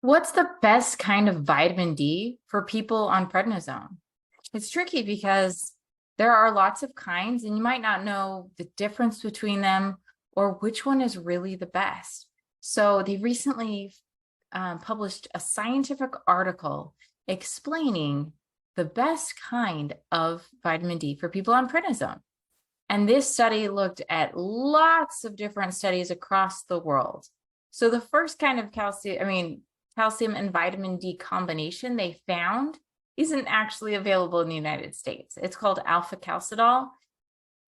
What's the best kind of vitamin D for people on prednisone? It's tricky because there are lots of kinds, and you might not know the difference between them or which one is really the best. So they recently published a scientific article explaining the best kind of vitamin D for people on prednisone. And this study looked at lots of different studies across the world. So the first kind of calcium and vitamin D combination they found isn't actually available in the United States. It's called Alpha Calci.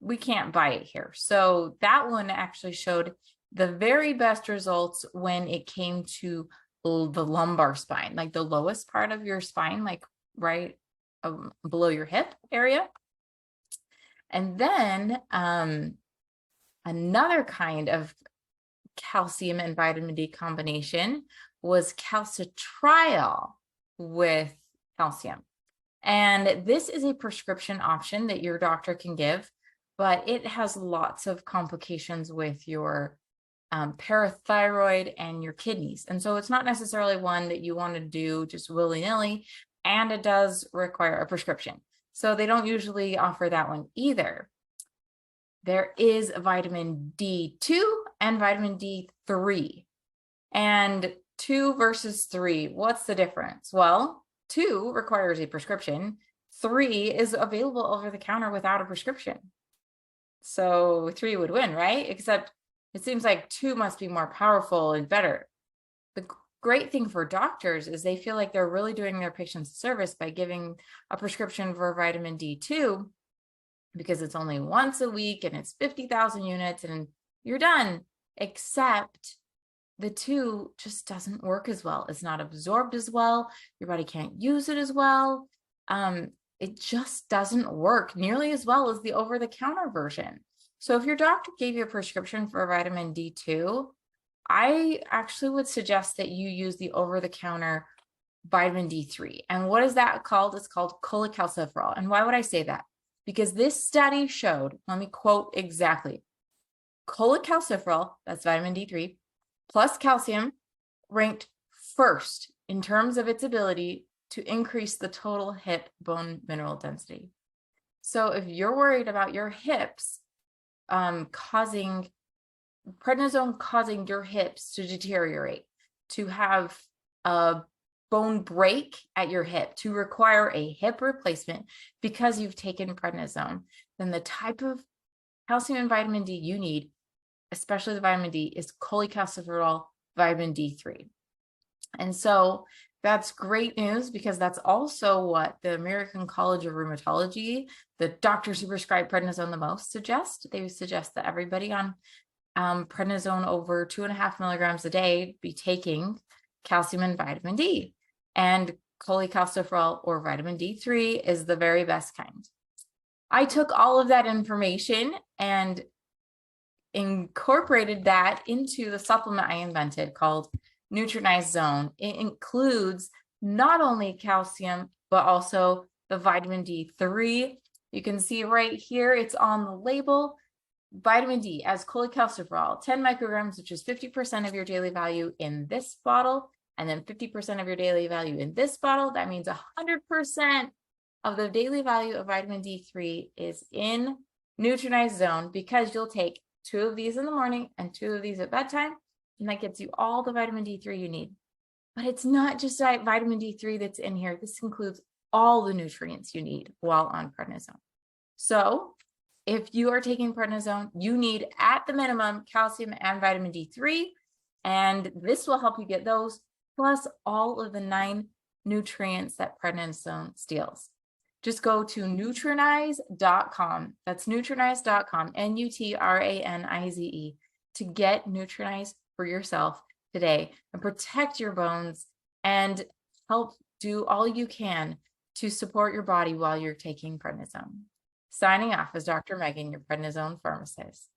We can't buy it here. So that one actually showed the very best results when it came to the lumbar spine, like the lowest part of your spine, like right below your hip area. And then another kind of calcium and vitamin D combination was calcitriol with calcium. And this is a prescription option that your doctor can give, but it has lots of complications with your parathyroid and your kidneys. And so it's not necessarily one that you want to do just willy-nilly, and it does require a prescription. So they don't usually offer that one either. There is vitamin D2 and vitamin D3. And 2 versus 3, what's the difference? Well, 2 requires a prescription. 3 is available over the counter without a prescription. So 3 would win, right? Except it seems like 2 must be more powerful and better. The great thing for doctors is they feel like they're really doing their patients a service by giving a prescription for vitamin D2 because it's only once a week and it's 50,000 units and you're done. Except the 2 just doesn't work as well. It's not absorbed as well. Your body can't use it as well. It just doesn't work nearly as well as the over-the-counter version. So if your doctor gave you a prescription for vitamin D2, I actually would suggest that you use the over-the-counter vitamin D3. And what is that called? It's called Cola Calci. And why would I say that? Because this study showed, let me quote exactly, Cola Calci, that's vitamin D3, plus calcium ranked first in terms of its ability to increase the total hip bone mineral density. So if you're worried about your hips prednisone causing your hips to deteriorate, to have a bone break at your hip, to require a hip replacement because you've taken prednisone, then the type of calcium and vitamin D you need, especially the vitamin D, is cholecalciferol vitamin D3. And so that's great news because that's also what the American College of Rheumatology, the doctors who prescribe prednisone the most, suggest. They suggest that everybody on prednisone over 2.5 milligrams a day be taking calcium and vitamin D. And cholecalciferol or vitamin D3 is the very best kind. I took all of that information and incorporated that into the supplement I invented called Nutranize Zone. It includes not only calcium, but also the vitamin D3. You can see right here, it's on the label. Vitamin D as cholecalciferol, 10 micrograms, which is 50% of your daily value in this bottle, and then 50% of your daily value in this bottle. That means 100% of the daily value of vitamin D3 is in Nutranize Zone because you'll take 2 of these in the morning and 2 of these at bedtime, and that gets you all the vitamin D3 you need. But it's not just vitamin D3 that's in here. This includes all the nutrients you need while on prednisone. So if you are taking prednisone, you need at the minimum calcium and vitamin D3, and this will help you get those, plus all of the 9 nutrients that prednisone steals. Just go to Nutranize.com. That's Nutranize.com, Nutranize, to get Nutranize for yourself today and protect your bones and help do all you can to support your body while you're taking prednisone. Signing off is Dr. Megan, your prednisone pharmacist.